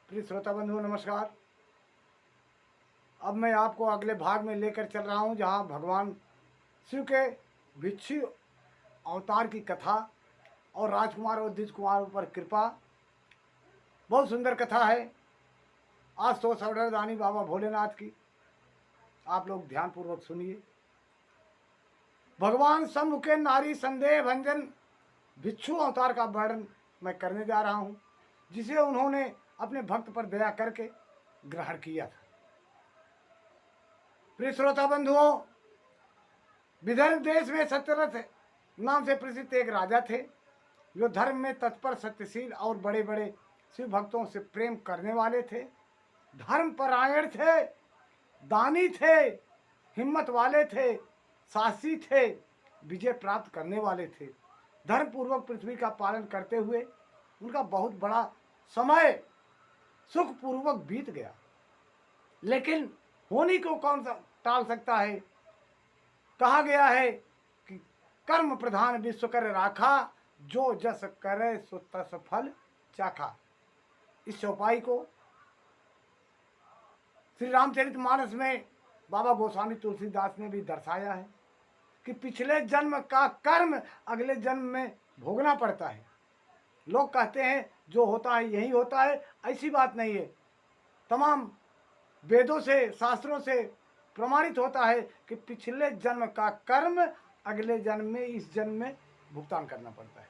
प्रिय श्रोता बंधु नमस्कार। अब मैं आपको अगले भाग में लेकर चल रहा हूं, जहां भगवान शिव के भिक्षु अवतार की कथा और राजकुमार और द्विज कुमारों पर कृपा। बहुत सुंदर कथा है। आज तो सवरदानी बाबा भोलेनाथ की आप लोग ध्यानपूर्वक सुनिए। भगवान शंभु के नारी संदेह भंजन भिक्षु अवतार का वर्णन मैं करने जा रहा हूं, जिसे उन्होंने अपने भक्त पर दया करके ग्रहण किया था। प्रिय श्रोता बंधुओं, विदर्भ देश में सत्यरथ नाम से प्रसिद्ध एक राजा थे, जो धर्म में तत्पर, सत्यशील और बड़े बड़े शिव भक्तों से प्रेम करने वाले थे। धर्म परायण थे, दानी थे, हिम्मत वाले थे, साहसी थे, विजय प्राप्त करने वाले थे। धर्म पूर्वक पृथ्वी का पालन करते हुए उनका बहुत बड़ा समय सुख पूर्वक बीत गया। लेकिन होनी को कौन सा टाल सकता है। कहा गया है कि कर्म प्रधान विश्व कर राखा, जो जस करे सो तस फल चाखा। इस चौपाई को श्री रामचरितमानस में बाबा गोस्वामी तुलसीदास ने भी दर्शाया है कि पिछले जन्म का कर्म अगले जन्म में भोगना पड़ता है। लोग कहते हैं जो होता है यही होता है, ऐसी बात नहीं है। तमाम वेदों से, शास्त्रों से प्रमाणित होता है कि पिछले जन्म का कर्म अगले जन्म में, इस जन्म में भुगतान करना पड़ता है।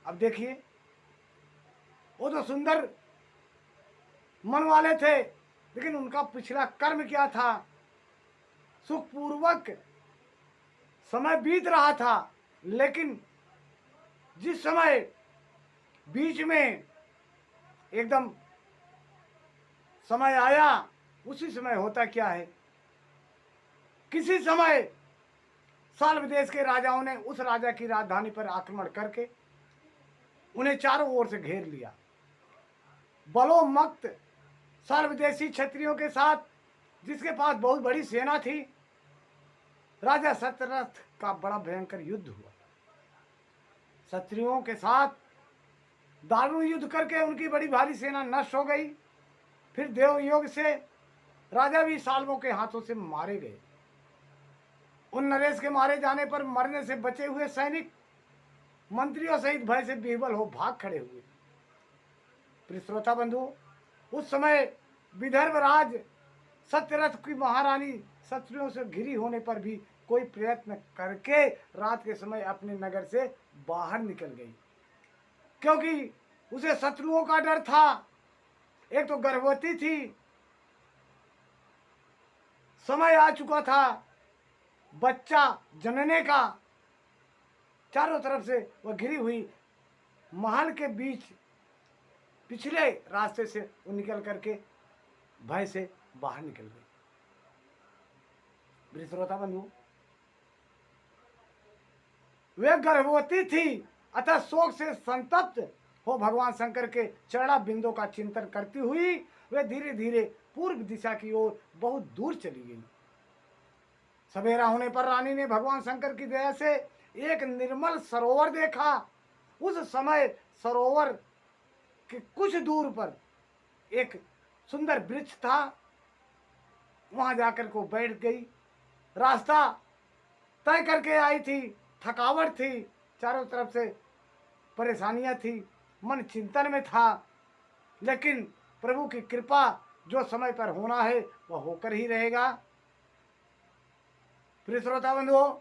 अब देखिए, वो तो सुंदर मन वाले थे, लेकिन उनका पिछला कर्म क्या था। सुखपूर्वक समय बीत रहा था, लेकिन जिस समय बीच में एकदम समय आया, उसी समय होता क्या है, किसी समय साल्व देश के राजाओं ने उस राजा की राजधानी पर आक्रमण करके उन्हें चारों ओर से घेर लिया। बलोन्मत्त सर्वदेशी क्षत्रियों के साथ, जिसके पास बहुत बड़ी सेना थी, राजा सत्यरथ का बड़ा भयंकर युद्ध हुआ। क्षत्रियों के साथ दारुण युद्ध करके उनकी बड़ी भारी सेना नष्ट हो गई। फिर देवयोग से राजा भी साल्वों के हाथों से मारे गए। उन नरेश के मारे जाने पर मरने से बचे हुए सैनिक मंत्रियों सहित भय से बेबल हो भाग खड़े हुए। प्रिय श्रोता बंधु, उस समय विदर्भ राज सत्यरथ की महारानी शत्रुओं से घिरी होने पर भी कोई प्रयत्न करके रात के समय अपने नगर से बाहर निकल गई, क्योंकि उसे शत्रुओं का डर था। एक तो गर्भवती थी, समय आ चुका था बच्चा जनने का। चारों तरफ से वह घिरी हुई महल के बीच पिछले रास्ते से वो निकल करके भय से बाहर निकल गई। प्रिय श्रोता बंधु, वे गर्भवती थी, अतः शोक से संतप्त हो भगवान शंकर के चरणा बिंदों का चिंतन करती हुई वे धीरे धीरे पूर्व दिशा की ओर बहुत दूर चली गई। सवेरा होने पर रानी ने भगवान शंकर की दया से एक निर्मल सरोवर देखा। उस समय सरोवर के कुछ दूर पर एक सुंदर वृक्ष था। वहां जाकर को बैठ गई। रास्ता तय करके आई थी, थकावट थी, चारों तरफ से परेशानियां थी, मन चिंतन में था। लेकिन प्रभु की कृपा, जो समय पर होना है वह होकर ही रहेगा। प्रिय श्रोता बंधुओं,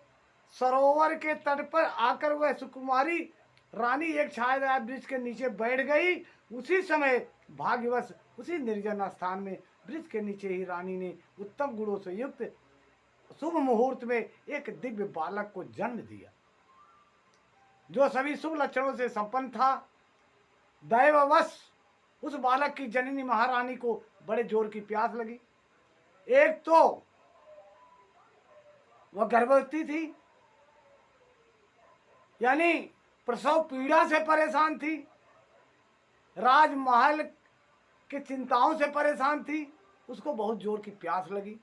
सरोवर के तट पर आकर वह सुकुमारी रानी एक छायादार वृक्ष के नीचे बैठ गई। उसी समय भाग्यवश उसी निर्जन स्थान में वृक्ष के नीचे ही रानी ने उत्तम गुणों से युक्त शुभ मुहूर्त में एक दिव्य बालक को जन्म दिया, जो सभी शुभ लक्षणों से संपन्न था। दैववश उस बालक की जननी महारानी को बड़े जोर की प्यास लगी। एक तो वह गर्भवती थी, यानी प्रसव पीड़ा से परेशान थी, राजमहल की चिंताओं से परेशान थी। उसको बहुत जोर की प्यास लगी।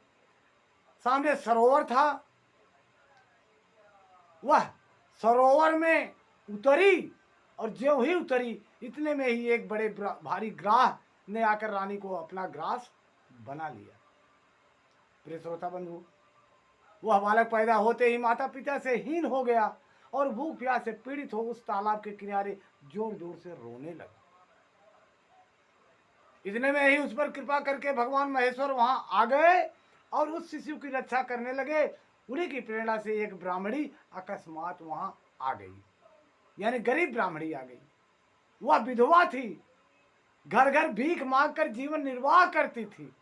सामने सरोवर था, वह सरोवर में उतरी और ज्यों ही उतरी, इतने में ही एक बड़े भारी ग्राह ने आकर रानी को अपना ग्रास बना लिया। प्रिय श्रोता बंधु, वह बालक पैदा होते ही माता पिता से हीन हो गया और भूख प्यास से पीड़ित हो उस तालाब के किनारे जोर जोर से रोने लगा। इतने में ही उस पर कृपा करके भगवान महेश्वर वहां आ गए और उस शिशु की रक्षा करने लगे। उन्हीं की प्रेरणा से एक ब्राह्मणी अकस्मात वहां आ गई, यानी गरीब ब्राह्मणी आ गई। वह विधवा थी, घर घर भीख मांगकर जीवन निर्वाह करती थी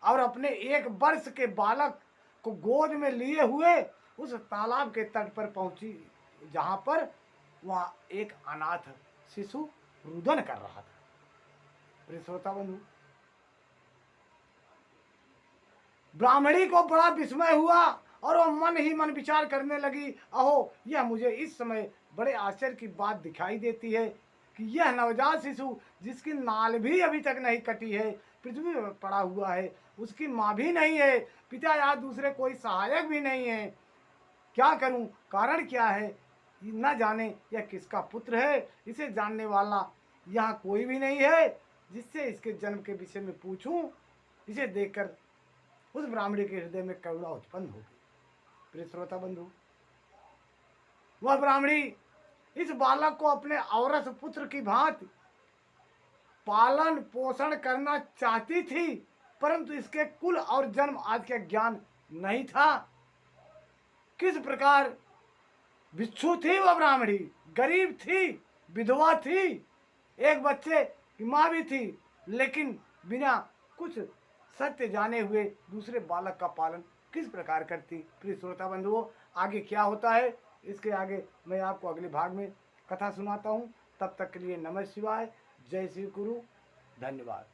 और अपने 1 वर्ष के बालक को गोद में लिए हुए उस तालाब के तट पर पहुंची, जहां पर वह एक अनाथ शिशु रुदन कर रहा था। प्रिय श्रोता बंधु, ब्राह्मणी को बड़ा विस्मय हुआ और वह मन ही मन विचार करने लगी, अहो, यह मुझे इस समय बड़े आश्चर्य की बात दिखाई देती है कि यह नवजात शिशु जिसकी नाल भी अभी तक नहीं कटी है, पृथ्वी पर पड़ा हुआ है, उसकी माँ भी नहीं है, पिता या दूसरे कोई सहायक भी नहीं है। क्या करूं? कारण क्या है? न जाने यह किसका पुत्र है, इसे जानने वाला यहाँ कोई भी नहीं है जिससे इसके जन्म के विषय में पूछूं। इसे देखकर उस ब्राह्मणी के हृदय में करुणा उत्पन्न हो गई। प्रिय श्रोता बंधु, वह ब्राह्मणी इस बालक को अपने औरस पुत्र की भांति पालन पोषण करना चाहती थी, परंतु इसके कुल और जन्म आज का ज्ञान नहीं था। किस प्रकार भिक्षु थी वह ब्राह्मणी, गरीब थी, विधवा थी, एक बच्चे की माँ भी थी, लेकिन बिना कुछ सत्य जाने हुए दूसरे बालक का पालन किस प्रकार करती। प्रिय श्रोता बंधुओं, आगे क्या होता है इसके आगे मैं आपको अगले भाग में कथा सुनाता हूँ। तब तक के लिए नमः शिवाय, जय श्री गुरु, धन्यवाद।